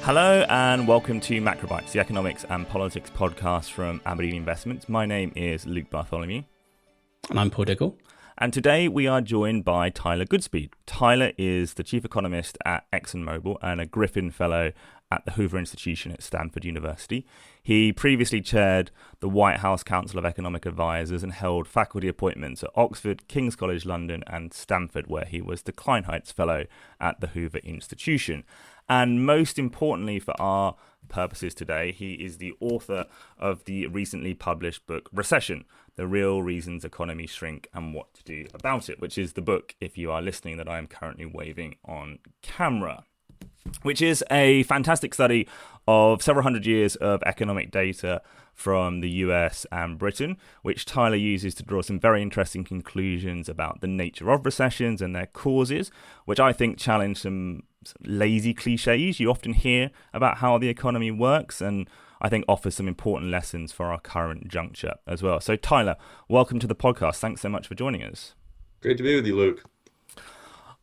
Hello and welcome to Macrobytes, the economics and politics podcast from Aberdeen Investments. My name is Luke Bartholomew. And I'm Paul Diggle. And today we are joined by Tyler Goodspeed. Tyler is the chief economist at ExxonMobil and a Griffin Fellow at the Hoover Institution at Stanford University. He previously chaired the White House Council of Economic Advisors and held faculty appointments at Oxford, King's College London and Stanford, where he was the Kleinheit's Fellow at the Hoover Institution. And most importantly for our purposes today, he is the author of the recently published book, Recession, The Real Reasons Economies Shrink and What to Do About It, which is the book, if you are listening, that I am currently waving on camera, which is a fantastic study of several hundred years of economic data from the US and Britain, which Tyler uses to draw some very interesting conclusions about the nature of recessions and their causes, which I think challenge some lazy cliches you often hear about how the economy works, and I think offers some important lessons for our current juncture as well. So Tyler, welcome to the podcast. Thanks so much for joining us. Great to be with you, Luke.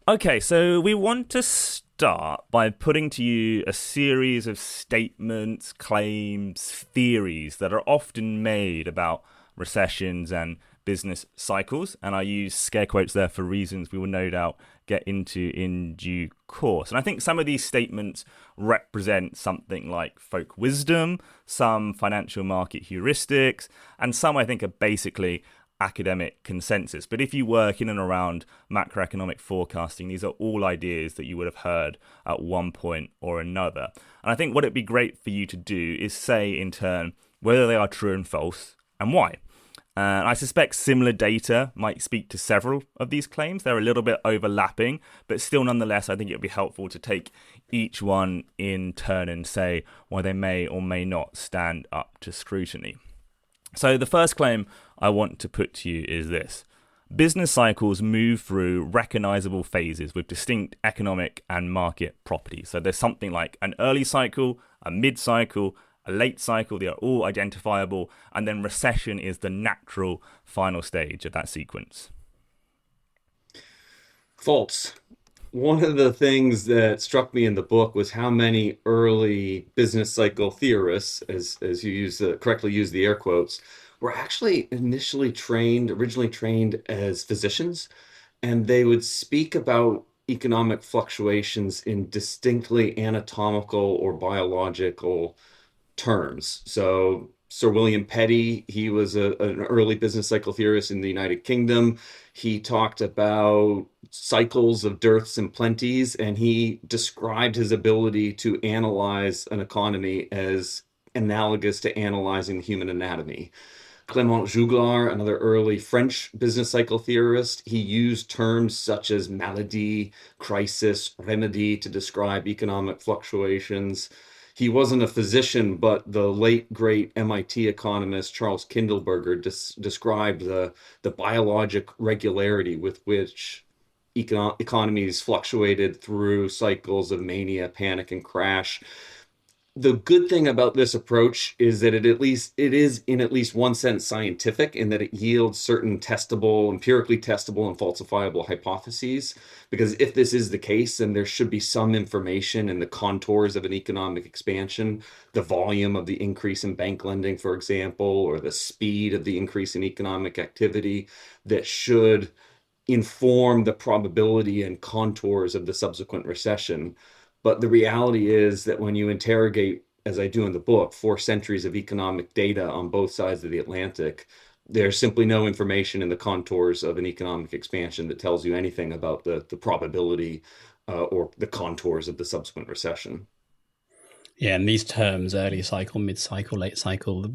Okay, so we want to start by putting to you a series of statements, claims, theories that are often made about recessions and business cycles. And I use scare quotes there for reasons we will no doubt get into in due course. And I think some of these statements represent something like folk wisdom, some financial market heuristics, and some I think are basically academic consensus. But if you work in and around macroeconomic forecasting, these are all ideas that you would have heard at one point or another. And I think what it'd be great for you to do is say in turn whether they are true and false and why. And I suspect similar data might speak to several of these claims. They're a little bit overlapping, but still nonetheless, I think it would be helpful to take each one in turn and say why they may or may not stand up to scrutiny. So the first claim I want to put to you is this. Business cycles move through recognizable phases with distinct economic and market properties. So there's something like an early cycle, a mid-cycle, a late cycle. They are all identifiable. And then recession is the natural final stage of that sequence. False. One of the things that struck me in the book was how many early business cycle theorists, as you correctly use the air quotes, were actually originally trained as physicians, and they would speak about economic fluctuations in distinctly anatomical or biological terms. So Sir William Petty, he was an early business cycle theorist in the United Kingdom. He talked about cycles of dearths and plenties, and he described his ability to analyze an economy as analogous to analyzing the human anatomy. Clément Juglar, another early French business cycle theorist, he used terms such as maladie, crisis, remedy to describe economic fluctuations. He wasn't a physician, but the late, great MIT economist Charles Kindleberger described the biologic regularity with which economies fluctuated through cycles of mania, panic, and crash. The good thing about this approach is that it is in at least one sense scientific, in that it yields certain empirically testable and falsifiable hypotheses. Because if this is the case, then there should be some information in the contours of an economic expansion, the volume of the increase in bank lending, for example, or the speed of the increase in economic activity that should inform the probability and contours of the subsequent recession. But the reality is that when you interrogate, as I do in the book, 4 centuries of economic data on both sides of the Atlantic, there's simply no information in the contours of an economic expansion that tells you anything about the probability or the contours of the subsequent recession. Yeah, and these terms, early cycle, mid-cycle, late cycle,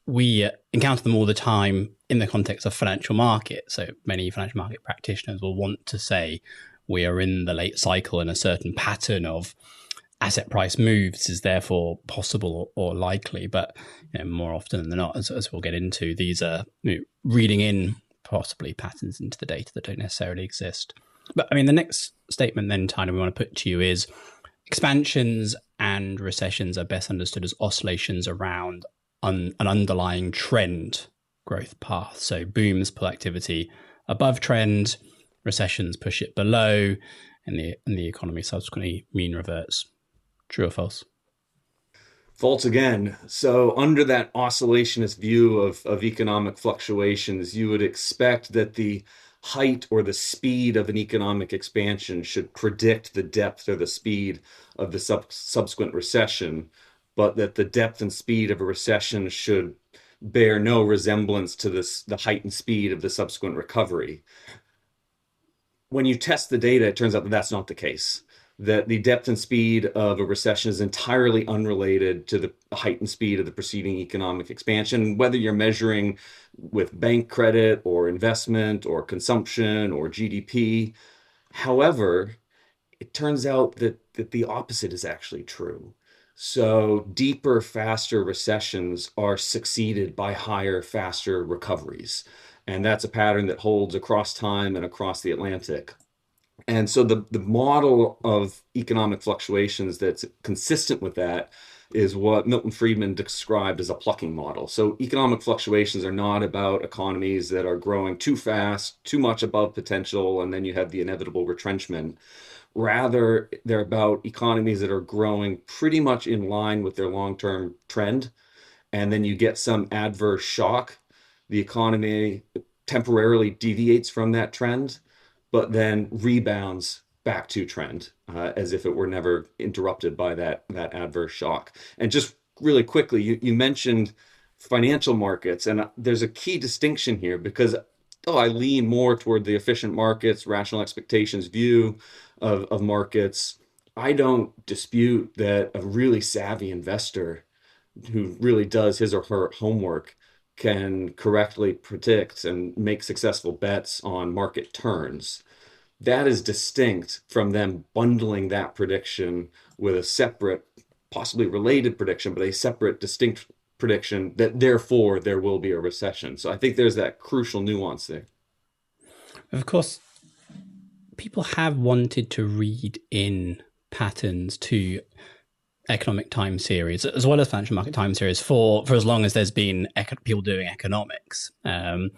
we encounter them all the time in the context of financial markets. So many financial market practitioners will want to say, we are in the late cycle and a certain pattern of asset price moves is therefore possible or likely. But more often than not, as we'll get into, these are reading in possibly patterns into the data that don't necessarily exist. But I mean, the next statement then, Tyler, we want to put to you is expansions and recessions are best understood as oscillations around an underlying trend growth path. So booms pull activity above trend, recessions push it below, and the economy subsequently mean reverts. True or false? Faults again. So, under that oscillationist view of economic fluctuations, you would expect that the height or the speed of an economic expansion should predict the depth or the speed of the subsequent recession, but that the depth and speed of a recession should bear no resemblance to the height and speed of the subsequent recovery. When you test the data, it turns out that that's not the case. That the depth and speed of a recession is entirely unrelated to the height and speed of the preceding economic expansion, whether you're measuring with bank credit or investment or consumption or GDP. However, it turns out that the opposite is actually true. So deeper, faster recessions are succeeded by higher, faster recoveries. And that's a pattern that holds across time and across the Atlantic. And so the model of economic fluctuations that's consistent with that is what Milton Friedman described as a plucking model. So economic fluctuations are not about economies that are growing too fast, too much above potential, and then you have the inevitable retrenchment. Rather, they're about economies that are growing pretty much in line with their long-term trend, and then you get some adverse shock. The economy temporarily deviates from that trend, but then rebounds back to trend, as if it were never interrupted by that adverse shock. And just really quickly, you mentioned financial markets, and there's a key distinction here because I lean more toward the efficient markets, rational expectations view of markets. I don't dispute that a really savvy investor who really does his or her homework can correctly predict and make successful bets on market turns. That is distinct from them bundling that prediction with a separate, possibly related prediction, but a separate, distinct prediction that therefore there will be a recession. So I think there's that crucial nuance there. Of course, people have wanted to read in patterns to economic time series as well as financial market time series for as long as there's been people doing economics. And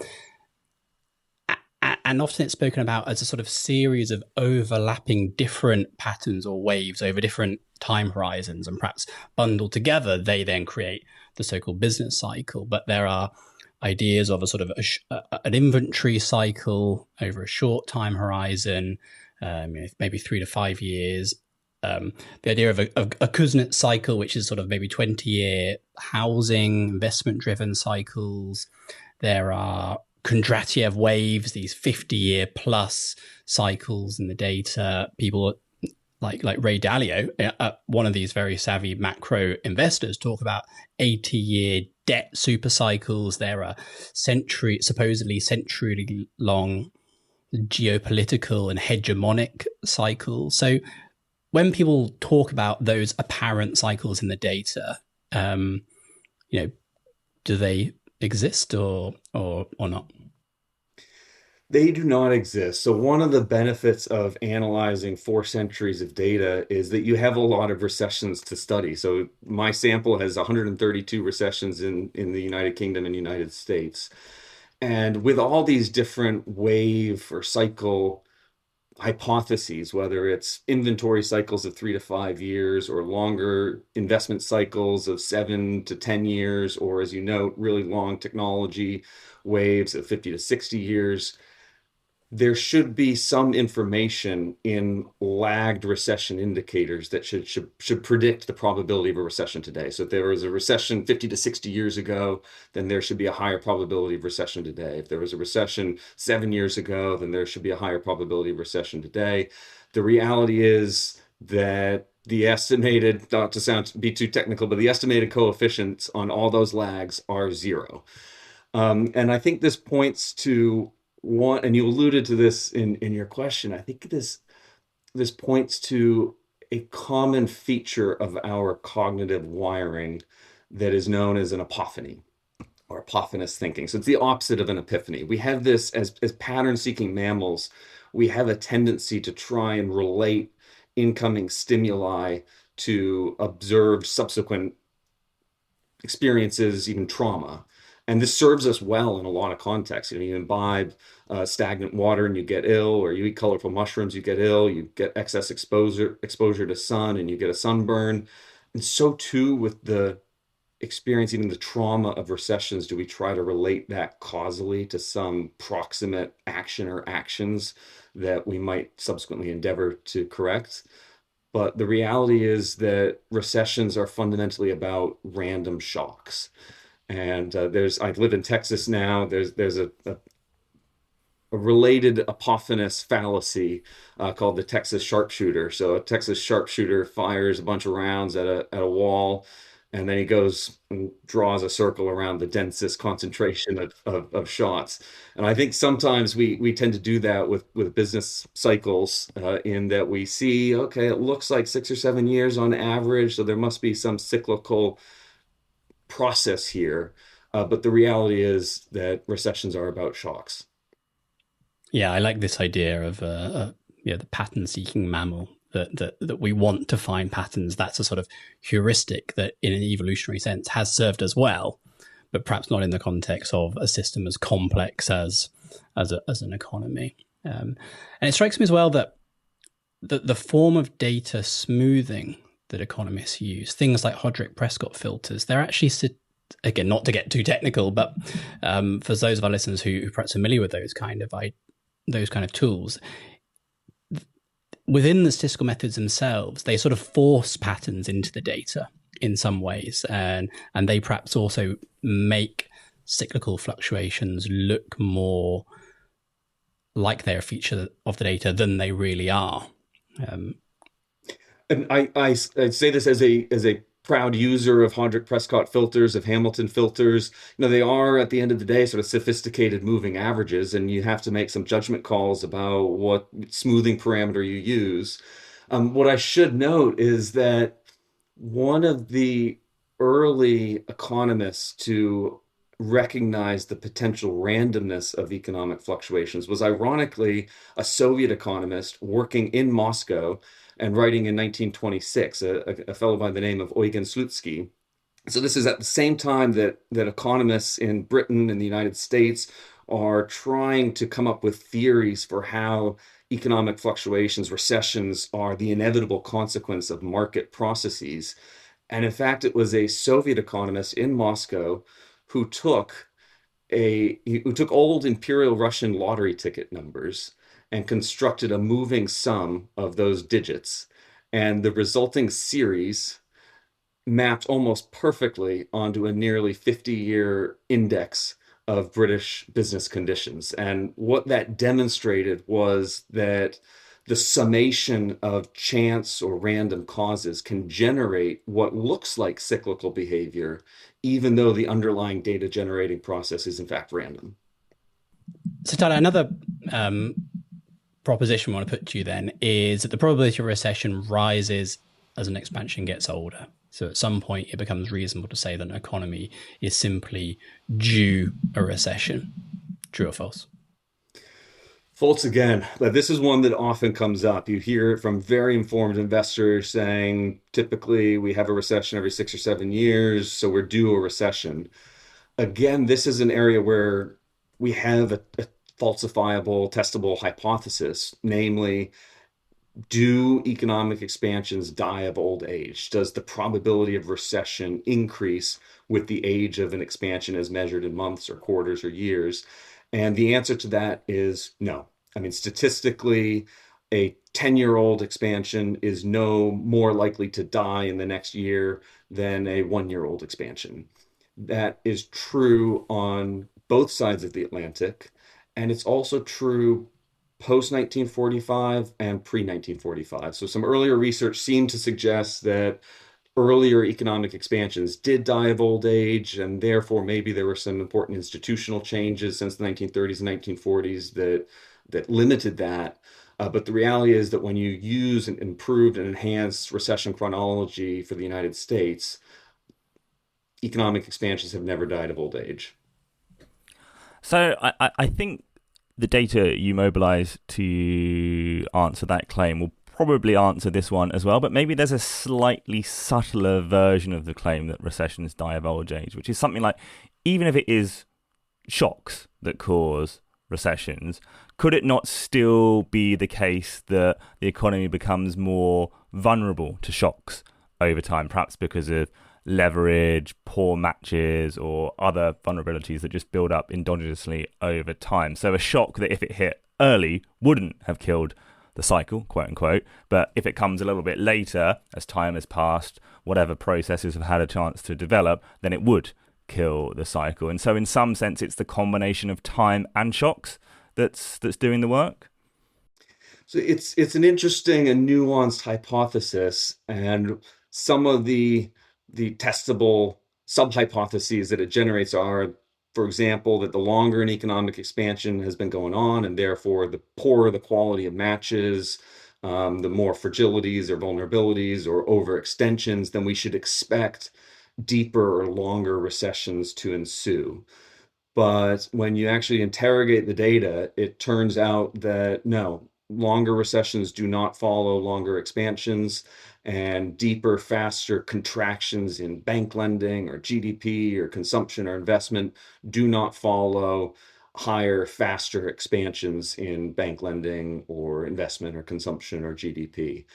often it's spoken about as a sort of series of overlapping different patterns or waves over different time horizons, and perhaps bundled together, they then create the so-called business cycle. But there are ideas of a sort of an inventory cycle over a short time horizon, maybe 3 to 5 years. The idea of a Kuznets cycle, which is sort of maybe 20-year housing, investment-driven cycles. There are Kondratiev waves, these 50-year plus cycles in the data. People like Ray Dalio, one of these very savvy macro investors, talk about 80-year debt super cycles. There are supposedly century-long geopolitical and hegemonic cycles. So when people talk about those apparent cycles in the data, do they exist or not? They do not exist. So one of the benefits of analyzing 4 centuries of data is that you have a lot of recessions to study. So my sample has 132 recessions in the United Kingdom and United States. And with all these different wave or cycle hypotheses, whether it's inventory cycles of 3 to 5 years or longer investment cycles of 7 to 10 years, or as you note, really long technology waves of 50 to 60 years, there should be some information in lagged recession indicators that should predict the probability of a recession today. So if there was a recession 50 to 60 years ago, then there should be a higher probability of recession today. If there was a recession 7 years ago, then there should be a higher probability of recession today. The reality is that the estimated, not to be too technical, but the estimated coefficients on all those lags are 0. And I think this points to one, and you alluded to this in your question. I think this points to a common feature of our cognitive wiring that is known as an epiphany or epiphanous thinking. So it's the opposite of an epiphany. We have this as pattern-seeking mammals. We have a tendency to try and relate incoming stimuli to observed subsequent experiences, even trauma. And this serves us well in a lot of contexts. You imbibe stagnant water and you get ill, or you eat colorful mushrooms, you get ill, you get excess exposure to sun and you get a sunburn. And so too with the experiencing the trauma of recessions, do we try to relate that causally to some proximate action or actions that we might subsequently endeavor to correct? But the reality is that recessions are fundamentally about random shocks. And I live in Texas now. There's a related Apophonous fallacy called the Texas sharpshooter. So a Texas sharpshooter fires a bunch of rounds at a wall, and then he goes and draws a circle around the densest concentration of shots. And I think sometimes we tend to do that with business cycles, in that we see, okay, it looks like 6 or 7 years on average, so there must be some cyclical process here. But the reality is that recessions are about shocks. Yeah, I like this idea of the pattern-seeking mammal. That we want to find patterns. That's a sort of heuristic that, in an evolutionary sense, has served us well, but perhaps not in the context of a system as complex as an economy. And it strikes me as well that the form of data smoothing that economists use, things like Hodrick-Prescott filters, they're actually, again, not to get too technical, but for those of our listeners who are perhaps familiar with those kind of tools, within the statistical methods themselves, they sort of force patterns into the data in some ways, and they perhaps also make cyclical fluctuations look more like they're a feature of the data than they really are. And I say this as a proud user of Hodrick-Prescott filters, of Hamilton filters. They are, at the end of the day, sort of sophisticated moving averages, and you have to make some judgment calls about what smoothing parameter you use. What I should note is that one of the early economists to recognize the potential randomness of economic fluctuations was, ironically, a Soviet economist working in Moscow and writing in 1926, a fellow by the name of Eugen Slutsky. So this is at the same time that economists in Britain and the United States are trying to come up with theories for how economic fluctuations, recessions, are the inevitable consequence of market processes. And in fact, it was a Soviet economist in Moscow who took old Imperial Russian lottery ticket numbers and constructed a moving sum of those digits. And the resulting series mapped almost perfectly onto a nearly 50-year index of British business conditions. And what that demonstrated was that the summation of chance or random causes can generate what looks like cyclical behavior, even though the underlying data generating process is in fact random. So Tyler, another proposition I want to put to you then is that the probability of recession rises as an expansion gets older. So at some point, it becomes reasonable to say that an economy is simply due a recession. True or false? False again, but this is one that often comes up. You hear it from very informed investors saying, typically we have a recession every 6 or 7 years, so we're due a recession. Again, this is an area where we have a falsifiable, testable hypothesis, namely, do economic expansions die of old age? Does the probability of recession increase with the age of an expansion as measured in months or quarters or years? And the answer to that is no. I mean, statistically, a 10-year-old expansion is no more likely to die in the next year than a 1-year-old expansion. That is true on both sides of the Atlantic, and it's also true post-1945 and pre-1945. So some earlier research seemed to suggest that earlier economic expansions did die of old age, and therefore maybe there were some important institutional changes since the 1930s and 1940s that limited that. But the reality is that when you use an improved and enhanced recession chronology for the United States, economic expansions have never died of old age. So I think the data you mobilize to answer that claim will probably answer this one as well, but maybe there's a slightly subtler version of the claim that recessions die of old age, which is something like, even if it is shocks that cause recessions, could it not still be the case that the economy becomes more vulnerable to shocks over time, perhaps because of leverage, poor matches, or other vulnerabilities that just build up endogenously over time. So a shock that if it hit early wouldn't have killed the cycle, quote unquote, but if it comes a little bit later, as time has passed, whatever processes have had a chance to develop, then it would kill the cycle. And so in some sense, it's the combination of time and shocks that's doing the work. So it's an interesting and nuanced hypothesis, and some of the testable sub-hypotheses that it generates are, for example, that the longer an economic expansion has been going on, and therefore the poorer the quality of matches, the more fragilities or vulnerabilities or overextensions, then we should expect deeper or longer recessions to ensue. But when you actually interrogate the data, it turns out that no, longer recessions do not follow longer expansions, and deeper, faster contractions in bank lending or GDP or consumption or investment do not follow higher, faster expansions in bank lending or investment or consumption or GDP.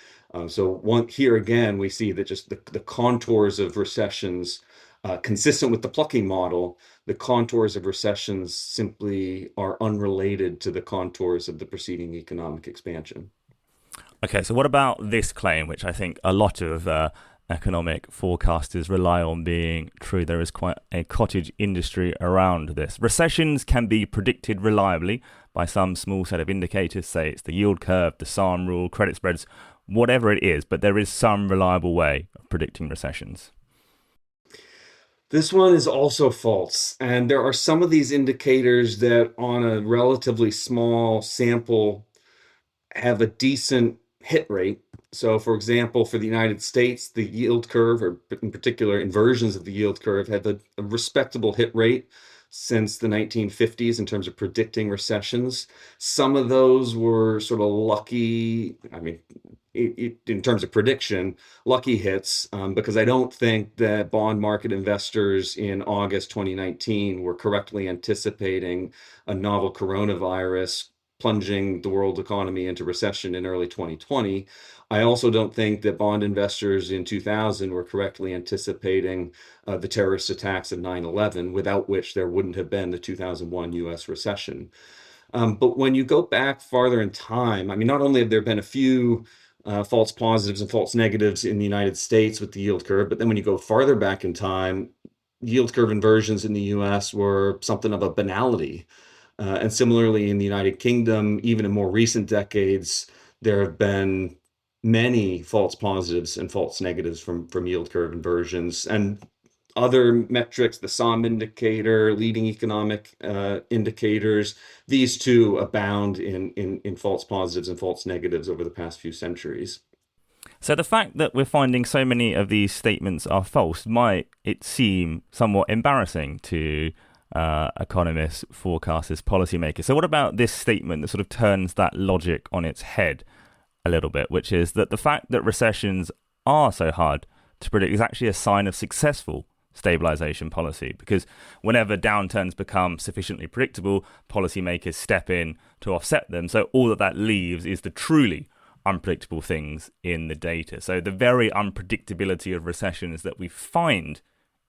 Here again, we see that just the contours of recessions, consistent with the plucking model, the contours of recessions simply are unrelated to the contours of the preceding economic expansion. Okay, so what about this claim, which I think a lot of economic forecasters rely on being true? There is quite a cottage industry around this. Recessions can be predicted reliably by some small set of indicators, say it's the yield curve, the SARM rule, credit spreads, whatever it is, but there is some reliable way of predicting recessions. This one is also false, and there are some of these indicators that on a relatively small sample have a decent hit rate. So, for example, for the United States, the yield curve, or in particular inversions of the yield curve, have a respectable hit rate since the 1950s in terms of predicting recessions. Some of those were sort of lucky, I mean, in terms of prediction, lucky hits, because I don't think that bond market investors in August 2019 were correctly anticipating a novel coronavirus plunging the world economy into recession in early 2020. I also don't think that bond investors in 2000 were correctly anticipating the terrorist attacks of 9/11, without which there wouldn't have been the 2001 US recession. But when you go back farther in time, I mean, not only have there been a few false positives and false negatives in the United States with the yield curve, but then when you go farther back in time, yield curve inversions in the US were something of a banality. And similarly, in the United Kingdom, even in more recent decades, there have been many false positives and false negatives from yield curve inversions. And other metrics, the SOM indicator, leading economic indicators, these too abound in false positives and false negatives over the past few centuries. So the fact that we're finding so many of these statements are false might it seem somewhat embarrassing to economists, forecasters, policymakers. So what about this statement that sort of turns that logic on its head a little bit, which is that the fact that recessions are so hard to predict is actually a sign of successful stabilization policy, because whenever downturns become sufficiently predictable, policymakers step in to offset them. So all that leaves is the truly unpredictable things in the data. So the very unpredictability of recessions that we find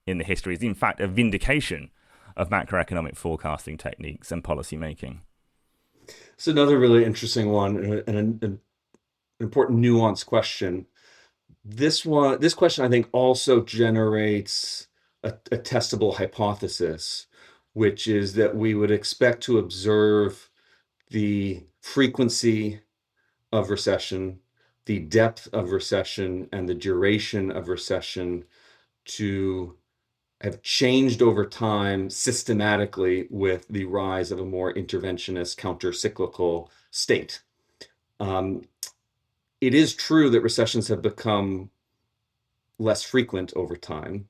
in the history is in fact a vindication of macroeconomic forecasting techniques and policy making. It's another really interesting one, and an important nuanced question. This question, I think, also generates a testable hypothesis, which is that we would expect to observe the frequency of recession, the depth of recession, and the duration of recession to have changed over time systematically with the rise of a more interventionist, counter-cyclical state. It is true that recessions have become less frequent over time.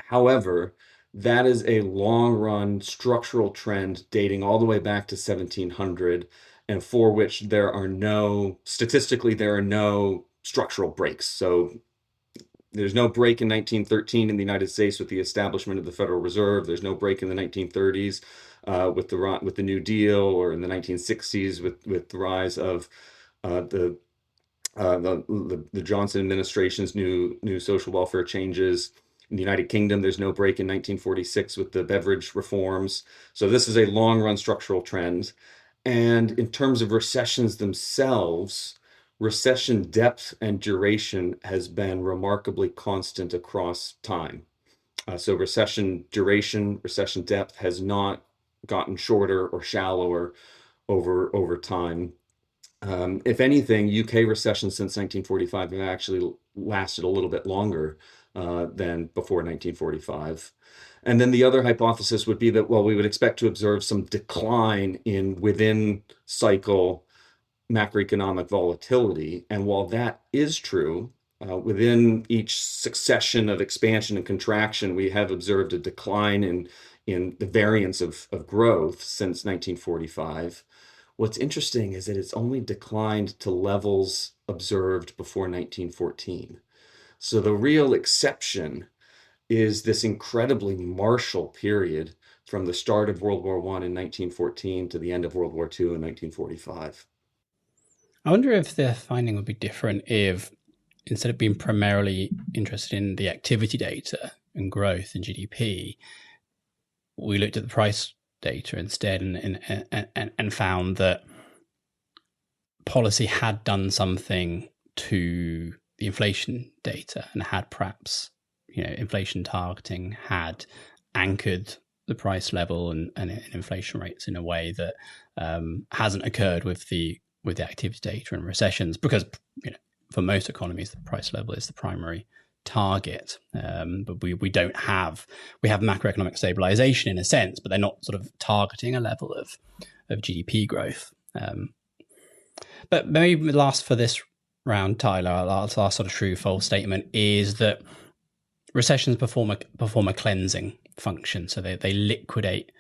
However, that is a long-run structural trend dating all the way back to 1700, and for which statistically, there are no structural breaks. So there's no break in 1913 in the United States with the establishment of the Federal Reserve. There's no break in the 1930s with the New Deal, or in the 1960s with the rise of the The Johnson administration's new social welfare changes. In the United Kingdom, there's no break in 1946 with the beverage reforms. So this is a long run structural trend. And in terms of recessions themselves, recession depth and duration has been remarkably constant across time. So recession duration, recession depth has not gotten shorter or shallower over time. If anything, UK recessions since 1945 have actually lasted a little bit longer than before 1945. And then the other hypothesis would be that, well, we would expect to observe some decline in within cycle macroeconomic volatility. And while that is true, within each succession of expansion and contraction, we have observed a decline in the variance of growth since 1945. What's interesting is that it's only declined to levels observed before 1914. So the real exception is this incredibly martial period from the start of World War I in 1914 to the end of World War II in 1945. I wonder if the finding would be different if, instead of being primarily interested in the activity data and growth and GDP, we looked at the price data instead and found that policy had done something to the inflation data and had perhaps, inflation targeting had anchored the price level and inflation rates in a way that hasn't occurred with the activity data and recessions, because for most economies the price level is the primary target, but we have macroeconomic stabilization in a sense, but they're not sort of targeting a level of GDP growth. But maybe last for this round, Tyler, our last sort of true false statement is that recessions perform a cleansing function. So they liquidate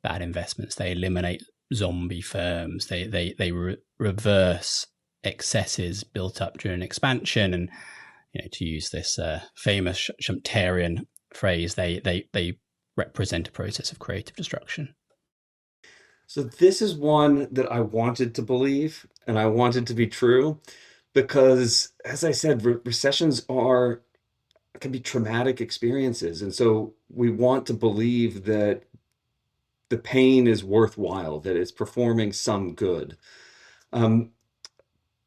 bad investments, they eliminate zombie firms, they reverse excesses built up during expansion, and to use this famous Schumpeterian phrase, they represent a process of creative destruction. So this is one that I wanted to believe and I wanted to be true because, as I said, recessions can be traumatic experiences. And so we want to believe that the pain is worthwhile, that it's performing some good.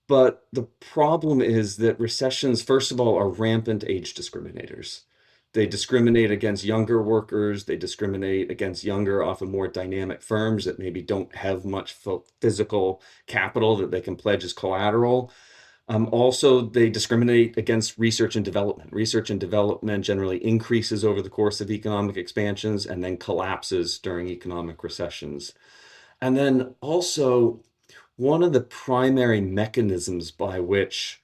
But the problem is that recessions, first of all, are rampant age discriminators. They discriminate against younger workers. They discriminate against younger, often more dynamic firms that maybe don't have much physical capital that they can pledge as collateral. Also, they discriminate against research and development. Research and development generally increases over the course of economic expansions and then collapses during economic recessions. And then also, one of the primary mechanisms by which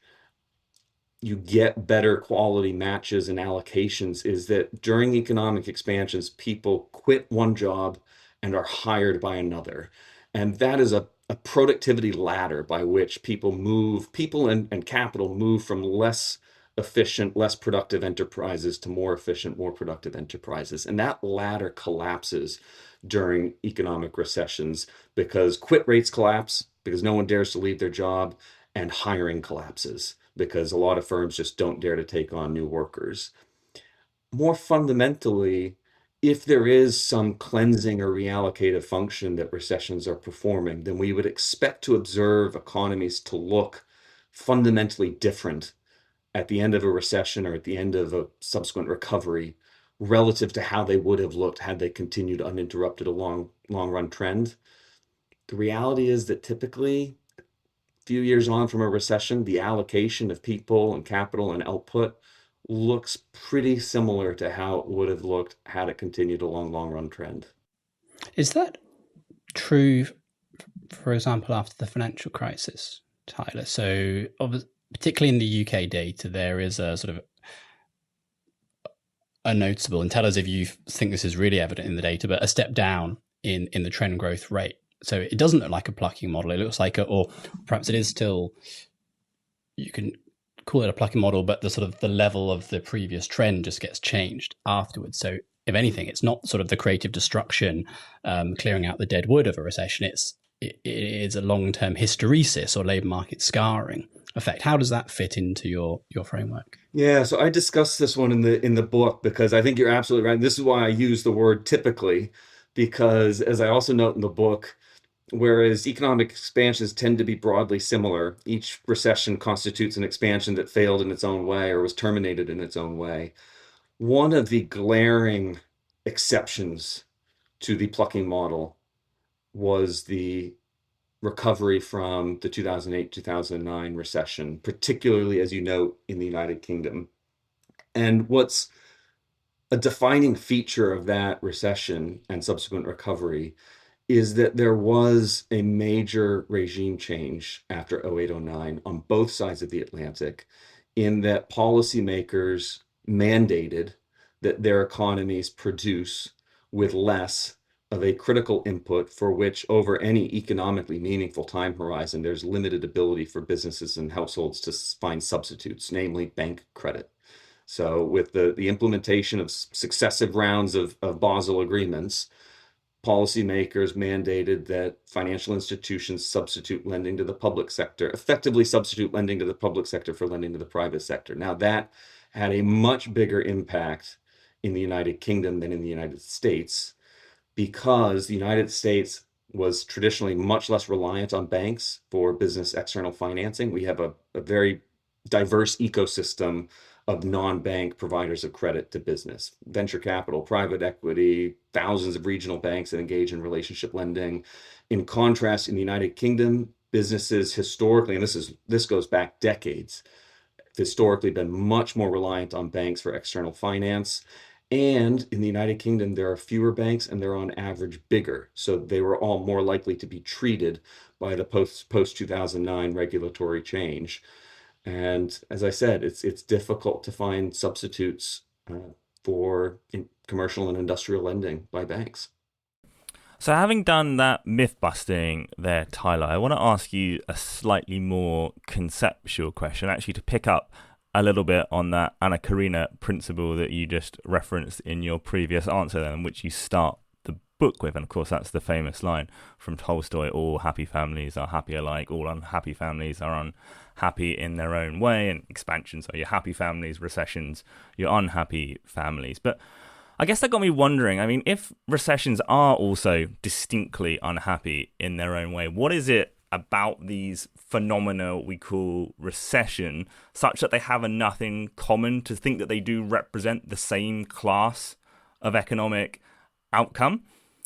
you get better quality matches and allocations is that during economic expansions, people quit one job and are hired by another. And that is a productivity ladder by which people and capital move from less efficient, less productive enterprises to more efficient, more productive enterprises. And that ladder collapses during economic recessions because quit rates collapse, because no one dares to leave their job, and hiring collapses because a lot of firms just don't dare to take on new workers. More fundamentally, if there is some cleansing or reallocative function that recessions are performing, then we would expect to observe economies to look fundamentally different at the end of a recession or at the end of a subsequent recovery relative to how they would have looked had they continued uninterrupted a long run trend. The reality is that typically, few years on from a recession, the allocation of people and capital and output looks pretty similar to how it would have looked had it continued a long run trend. Is that true, for example, after the financial crisis, Tyler? So particularly in the UK data, there is a sort of a noticeable, and tell us if you think this is really evident in the data, but a step down in the trend growth rate. So it doesn't look like a plucking model. It looks like or perhaps it is still, you can call it a plucking model, but the sort of the level of the previous trend just gets changed afterwards. So if anything, it's not sort of the creative destruction, clearing out the dead wood of a recession. It is a long-term hysteresis or labor market scarring effect. How does that fit into your framework? Yeah, so I discussed this one in the book because I think you're absolutely right. This is why I use the word typically, because as I also note in the book, whereas economic expansions tend to be broadly similar, each recession constitutes an expansion that failed in its own way or was terminated in its own way. One of the glaring exceptions to the plucking model was the recovery from the 2008-2009 recession, particularly, as you note, in the United Kingdom. And what's a defining feature of that recession and subsequent recovery is that there was a major regime change after 0809 on both sides of the Atlantic, in that policymakers mandated that their economies produce with less of a critical input for which, over any economically meaningful time horizon, there's limited ability for businesses and households to find substitutes, namely bank credit. So with the implementation of successive rounds of Basel agreements, policymakers mandated that financial institutions substitute lending to the public sector, effectively substitute lending to the public sector for lending to the private sector. Now, that had a much bigger impact in the United Kingdom than in the United States, because the United States was traditionally much less reliant on banks for business external financing. We have a very diverse ecosystem of non-bank providers of credit to business, venture capital, private equity, thousands of regional banks that engage in relationship lending. In contrast, in the United Kingdom, businesses historically, and this goes back decades, historically been much more reliant on banks for external finance. And in the United Kingdom, there are fewer banks and they're on average bigger. So they were all more likely to be treated by the post 2009 regulatory change. And as I said, it's difficult to find substitutes for commercial and industrial lending by banks. So, having done that myth busting there, Tyler, I want to ask you a slightly more conceptual question, actually, to pick up a little bit on that Anna Karina principle that you just referenced in your previous answer, then, which you start the book with. And of course, that's the famous line from Tolstoy: all happy families are happy alike, all unhappy families are unhappy in their own way. And expansions are your happy families, recessions, your unhappy families. But I guess that got me wondering, I mean, if recessions are also distinctly unhappy in their own way, what is it about these phenomena we call recession such that they have enough in common to think that they do represent the same class of economic outcome?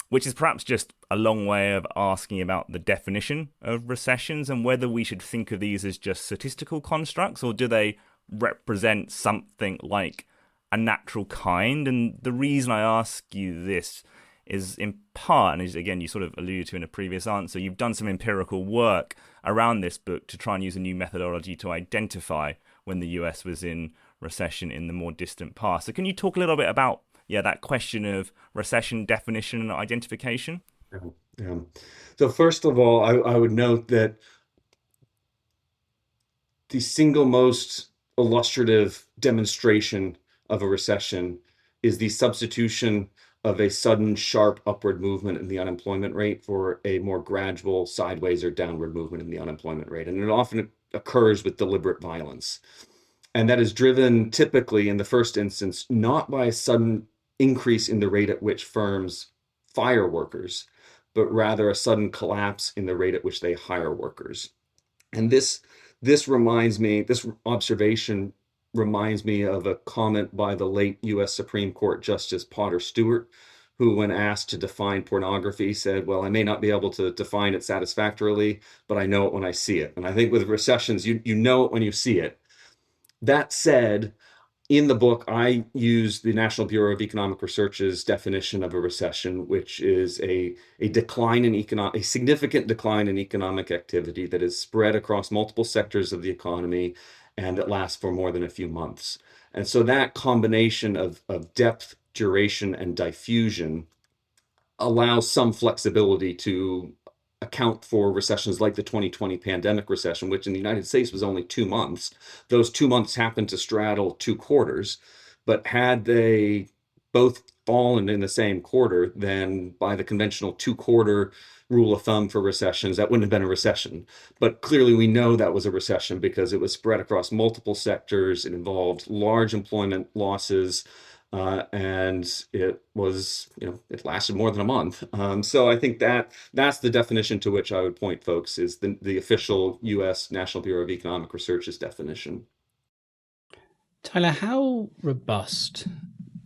Which is perhaps just a long way of asking about the definition of recessions and whether we should think of these as just statistical constructs, or do they represent something like a natural kind. And the reason I ask you this is in part, and as again you sort of alluded to in a previous answer, you've done some empirical work around this book to try and use a new methodology to identify when the US was in recession in the more distant past. So can you talk a little bit about that question of recession definition and identification? Yeah. So first of all, I would note that the single most illustrative demonstration of a recession is the substitution of a sudden sharp upward movement in the unemployment rate for a more gradual sideways or downward movement in the unemployment rate. And it often occurs with deliberate violence. And that is driven typically in the first instance, not by a sudden increase in the rate at which firms fire workers, but rather a sudden collapse in the rate at which they hire workers. And this observation reminds me of a comment by the late US Supreme Court Justice Potter Stewart, who, when asked to define pornography, said, well, I may not be able to define it satisfactorily, but I know it when I see it. And I think with recessions, you know it when you see it. That said, in the book, I use the National Bureau of Economic Research's definition of a recession, which is a significant decline in economic activity that is spread across multiple sectors of the economy and that lasts for more than a few months. And so that combination of depth, duration, and diffusion allows some flexibility to account for recessions like the 2020 pandemic recession, which in the United States was only 2 months. Those 2 months happened to straddle 2 quarters, but had they both fallen in the same quarter, then by the conventional two-quarter rule of thumb for recessions, that wouldn't have been a recession. But clearly, we know that was a recession because it was spread across multiple sectors. It involved large employment losses, and it was, it lasted more than a month. So I think that's the definition to which I would point folks is the official U.S. National Bureau of Economic Research's definition. Tyler, how robust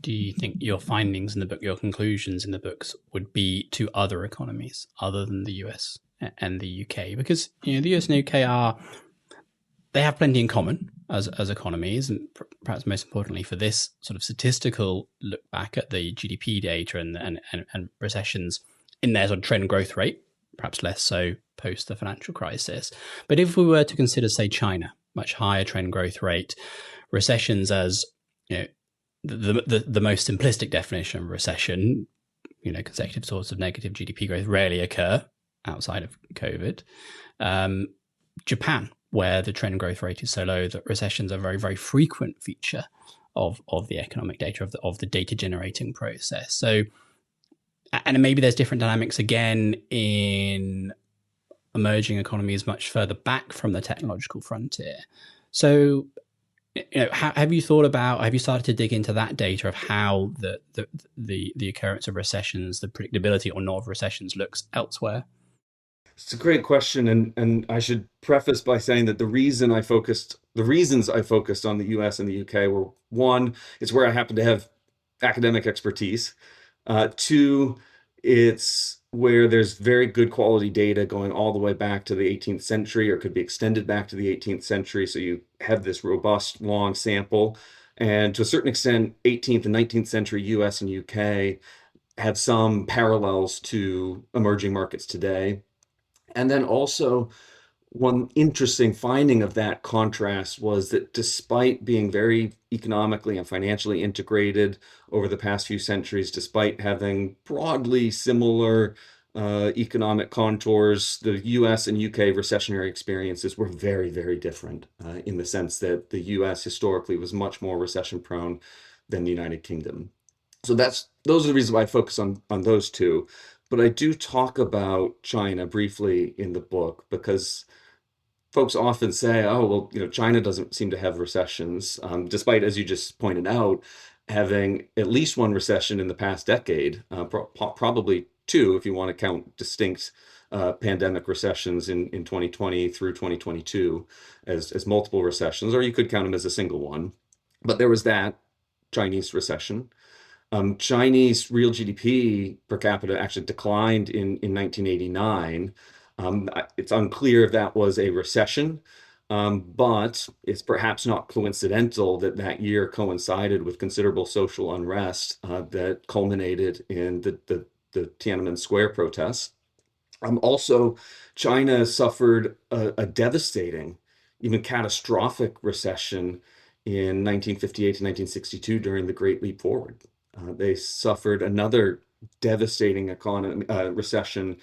do you think your findings in the book, your conclusions in the books, would be to other economies other than the US and the UK? Because the US and the UK they have plenty in common as economies, and perhaps most importantly for this sort of statistical look back at the GDP data and recessions in their sort of trend growth rate, perhaps less so post the financial crisis. But if we were to consider, say, China, much higher trend growth rate, recessions as the most simplistic definition of recession, consecutive sorts of negative GDP growth rarely occur outside of COVID. Japan, where the trend growth rate is so low that recessions are a very, very frequent feature of the economic data, of the data generating process. So, and maybe there's different dynamics again in emerging economies much further back from the technological frontier. So, have you started to dig into that data of how the occurrence of recessions, the predictability or not of recessions looks elsewhere? It's a great question, and I should preface by saying that the reasons I focused on the US and the UK were, one, it's where I happen to have academic expertise. Two, it's where there's very good quality data going all the way back to the 18th century, or could be extended back to the 18th century. So you have this robust, long sample. And to a certain extent, 18th and 19th century US and UK have some parallels to emerging markets today. And then also, one interesting finding of that contrast was that despite being very economically and financially integrated over the past few centuries, despite having broadly similar economic contours, the US and UK recessionary experiences were very, very different in the sense that the US historically was much more recession prone than the United Kingdom. So those are the reasons why I focus on those two. But I do talk about China briefly in the book because folks often say, oh, well, China doesn't seem to have recessions, despite, as you just pointed out, having at least one recession in the past decade, probably two, if you want to count distinct pandemic recessions in 2020 through 2022 as multiple recessions, or you could count them as a single one. But there was that Chinese recession. Chinese real GDP per capita actually declined in 1989. It's unclear if that was a recession, but it's perhaps not coincidental that that year coincided with considerable social unrest that culminated in the Tiananmen Square protests. Also, China suffered a devastating, even catastrophic recession in 1958 to 1962 during the Great Leap Forward. They suffered another devastating recession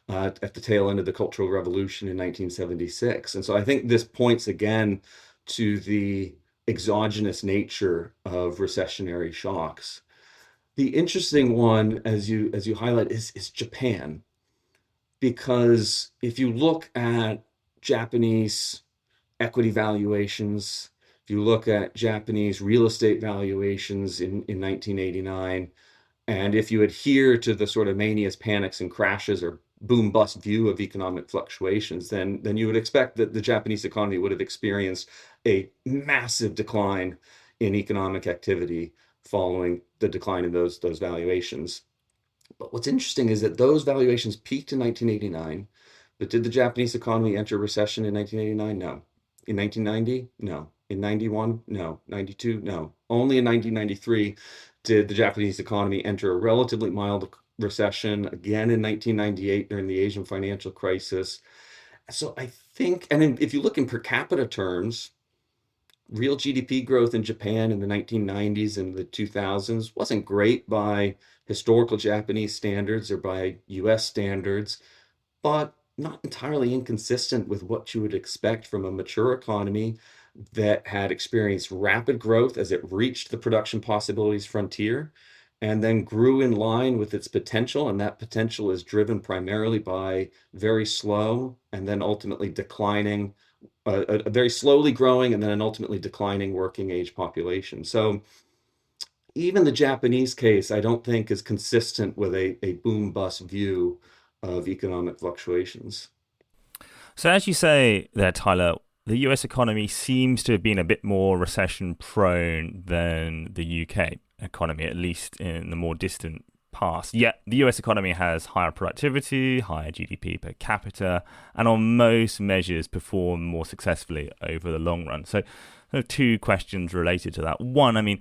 at the tail end of the Cultural Revolution in 1976. And so I think this points again to the exogenous nature of recessionary shocks. The interesting one, as you highlight, is Japan. Because if you look at Japanese equity valuations, if you look at Japanese real estate valuations in 1989, and if you adhere to the sort of manias, panics, and crashes or boom bust view of economic fluctuations, then you would expect that the Japanese economy would have experienced a massive decline in economic activity following the decline in those valuations. But what's interesting is that those valuations peaked in 1989. But did the Japanese economy enter recession in 1989? No. In 1990? No. In 91? No. 92? No. Only in 1993 did the Japanese economy enter a relatively mild recession, again in 1998 during the Asian financial crisis. So I think, and if you look in per capita terms, real GDP growth in Japan in the 1990s and the 2000s wasn't great by historical Japanese standards or by US standards, but not entirely inconsistent with what you would expect from a mature economy that had experienced rapid growth as it reached the production possibilities frontier, and then grew in line with its potential. And that potential is driven primarily by very slow and then ultimately declining, a very slowly growing and then an ultimately declining working age population. So even the Japanese case, I don't think is consistent with a boom bust view of economic fluctuations. So, as you say there, Tyler, the US economy seems to have been a bit more recession prone than the UK economy, at least in the more distant past. Yet, the US economy has higher productivity, higher GDP per capita, and on most measures perform more successfully over the long run. So, there are two questions related to that. One, I mean,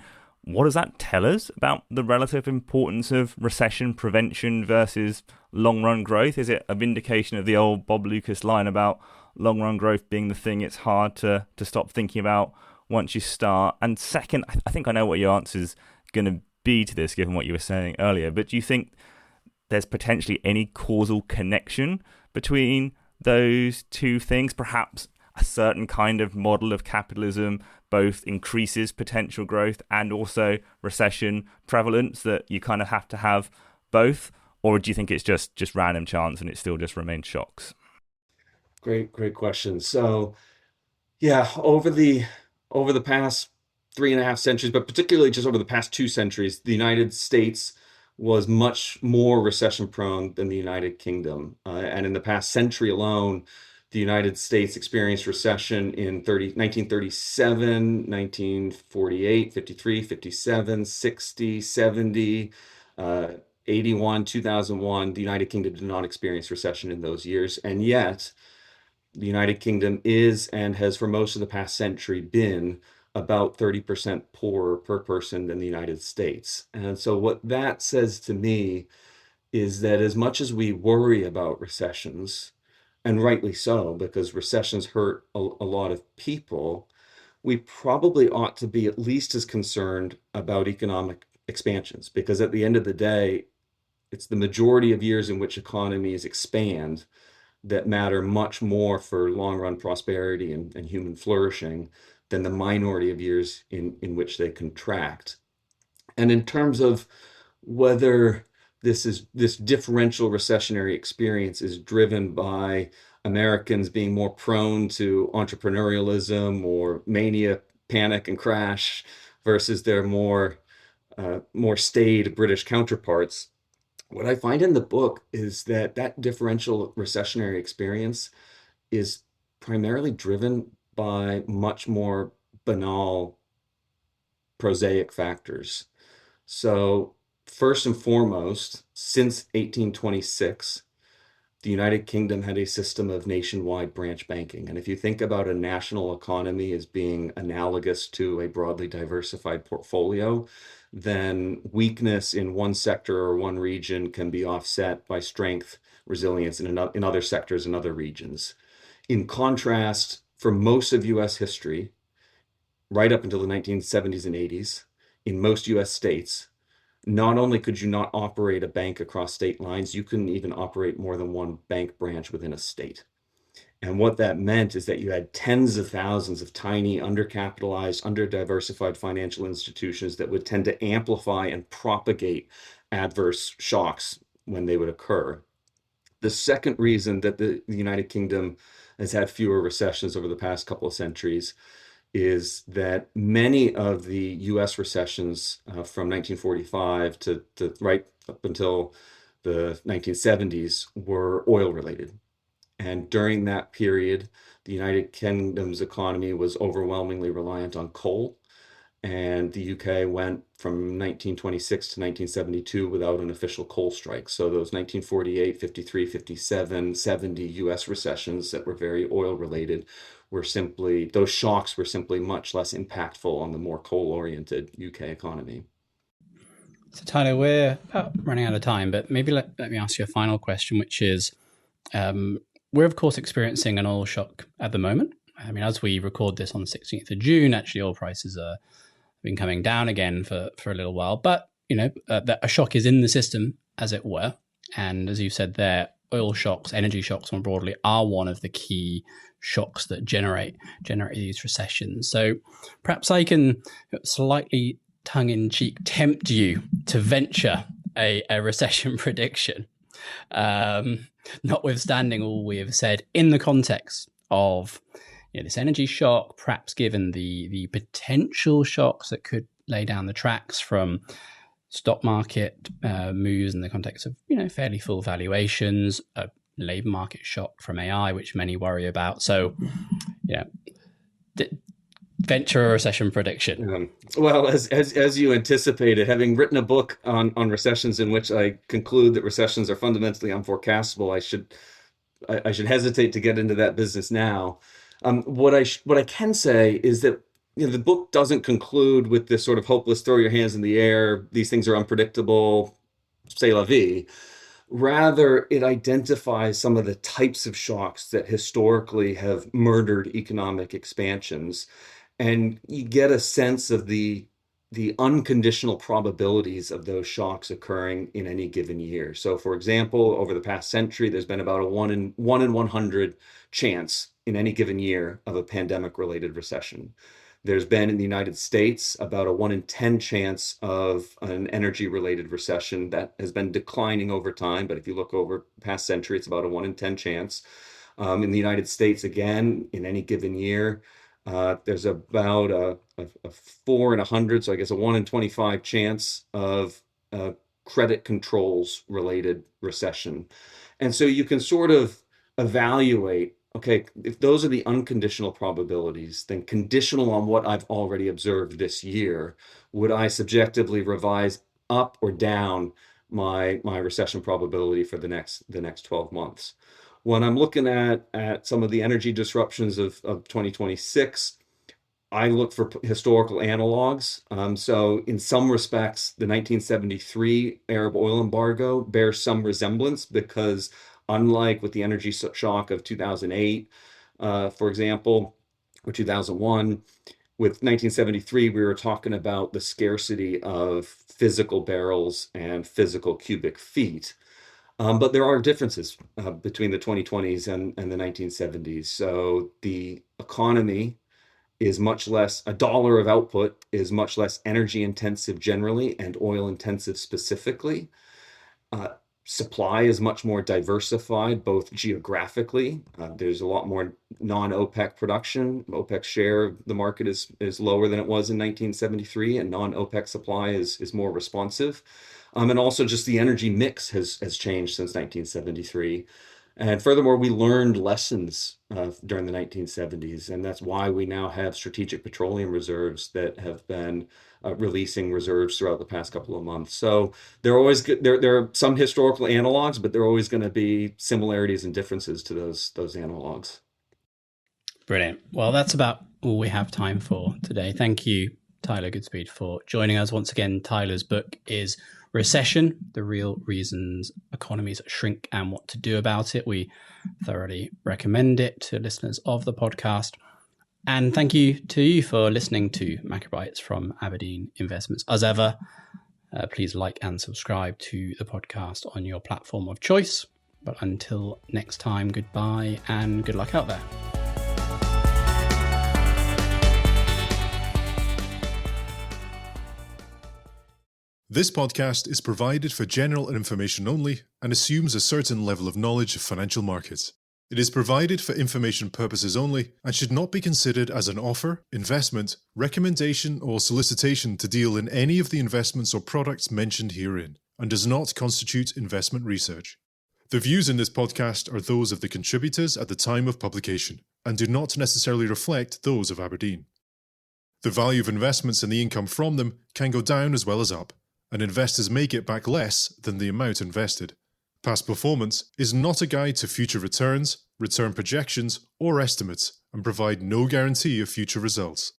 what does that tell us about the relative importance of recession prevention versus long run growth? Is it a vindication of the old Bob Lucas line about long run growth being the thing it's hard to stop thinking about once you start? And second, I think I know what your answer is going to be to this, given what you were saying earlier, but do you think there's potentially any causal connection between those two things? Perhaps a certain kind of model of capitalism both increases potential growth and also recession prevalence, that you kind of have to have both? Or do you think it's just random chance and it still just remains shocks? Great question. So yeah, over the past 3.5 centuries, but particularly just over the past 2 centuries, the United States was much more recession prone than the United Kingdom. And in the past century alone, the United States experienced recession in 1937, 1948, 53, 57, 60, 70, 81, 2001. The United Kingdom did not experience recession in those years. And yet, the United Kingdom is and has for most of the past century been about 30% poorer per person than the United States. And so what that says to me is that as much as we worry about recessions, and rightly so, because recessions hurt a lot of people, we probably ought to be at least as concerned about economic expansions, because at the end of the day, it's the majority of years in which economies expand that matter much more for long run prosperity and human flourishing than the minority of years in which they contract. And in terms of whether this differential recessionary experience is driven by Americans being more prone to entrepreneurialism or mania, panic, and crash versus their more staid British counterparts, what I find in the book is that differential recessionary experience is primarily driven by much more banal, prosaic factors. So, first and foremost, since 1826, the United Kingdom had a system of nationwide branch banking. And if you think about a national economy as being analogous to a broadly diversified portfolio, then weakness in one sector or one region can be offset by strength, resilience in other sectors and other regions. In contrast, for most of US history, right up until the 1970s and 80s, in most US states, not only could you not operate a bank across state lines, you couldn't even operate more than one bank branch within a state. And what that meant is that you had tens of thousands of tiny, undercapitalized, underdiversified financial institutions that would tend to amplify and propagate adverse shocks when they would occur. The second reason that the United Kingdom has had fewer recessions over the past couple of centuries is that many of the US recessions from 1945 to right up until the 1970s were oil related. And during that period, the United Kingdom's economy was overwhelmingly reliant on coal. And the UK went from 1926 to 1972 without an official coal strike. So those 1948, 53, 57, 70 US recessions that were very oil related those shocks were simply much less impactful on the more coal-oriented UK economy. So, Tyler, we're about running out of time, but maybe let me ask you a final question, which is, we're, of course, experiencing an oil shock at the moment. I mean, as we record this on the 16th of June, actually, oil prices have been coming down again for a little while. But, a shock is in the system, as it were. And as you said there, oil shocks, energy shocks more broadly, are one of the key shocks that generate these recessions. So perhaps I can slightly tongue-in-cheek tempt you to venture a recession prediction, notwithstanding all we have said in the context of this energy shock, perhaps given the potential shocks that could lay down the tracks from stock market moves in the context of fairly full valuations, a labour market shock from AI, which many worry about. So, venture a recession prediction. Well, as you anticipated, having written a book on recessions in which I conclude that recessions are fundamentally unforecastable, I should hesitate to get into that business now. What I can say is that the book doesn't conclude with this sort of hopeless throw your hands in the air, these things are unpredictable, c'est la vie. Rather, it identifies some of the types of shocks that historically have murdered economic expansions. And you get a sense of the unconditional probabilities of those shocks occurring in any given year. So, for example, over the past century, there's been about a 1 in 100 chance in any given year of a pandemic-related recession. There's been in the United States about a 1 in 10 chance of an energy-related recession that has been declining over time. But if you look over the past century, it's about a 1 in 10 chance. In the United States, again, in any given year, there's about a 4 in 100, so I guess a 1 in 25 chance of credit controls related recession. And so you can sort of evaluate, okay, if those are the unconditional probabilities, then conditional on what I've already observed this year, would I subjectively revise up or down my recession probability for the next 12 months? When I'm looking at some of the energy disruptions of 2026, I look for historical analogs. So in some respects, the 1973 Arab oil embargo bears some resemblance because unlike with the energy shock of 2008, for example, or 2001, with 1973, we were talking about the scarcity of physical barrels and physical cubic feet. But there are differences between the 2020s and the 1970s. So the economy is much less, a dollar of output is much less energy intensive generally and oil intensive specifically. Supply is much more diversified, both geographically. There's a lot more non-OPEC production. OPEC's share of the market is lower than it was in 1973, and non-OPEC supply is more responsive. And also just the energy mix has changed since 1973. And furthermore, we learned lessons during the 1970s, and that's why we now have strategic petroleum reserves that have been releasing reserves throughout the past couple of months. So there are always there are some historical analogs, but there are always going to be similarities and differences to those analogs. Brilliant. Well, that's about all we have time for today. Thank you, Tyler Goodspeed, for joining us. Once again, Tyler's book is Recession, The Real Reasons Economies Shrink and What to Do About It. We thoroughly recommend it to listeners of the podcast. And thank you to you for listening to Macrobytes from Aberdeen Investments. As ever, please like and subscribe to the podcast on your platform of choice. But until next time, goodbye and good luck out there. This podcast is provided for general information only and assumes a certain level of knowledge of financial markets. It is provided for information purposes only and should not be considered as an offer, investment, recommendation, or solicitation to deal in any of the investments or products mentioned herein, and does not constitute investment research. The views in this podcast are those of the contributors at the time of publication and do not necessarily reflect those of Aberdeen. The value of investments and the income from them can go down as well as up, and investors may get back less than the amount invested. Past performance is not a guide to future returns, return projections, or estimates, and provide no guarantee of future results.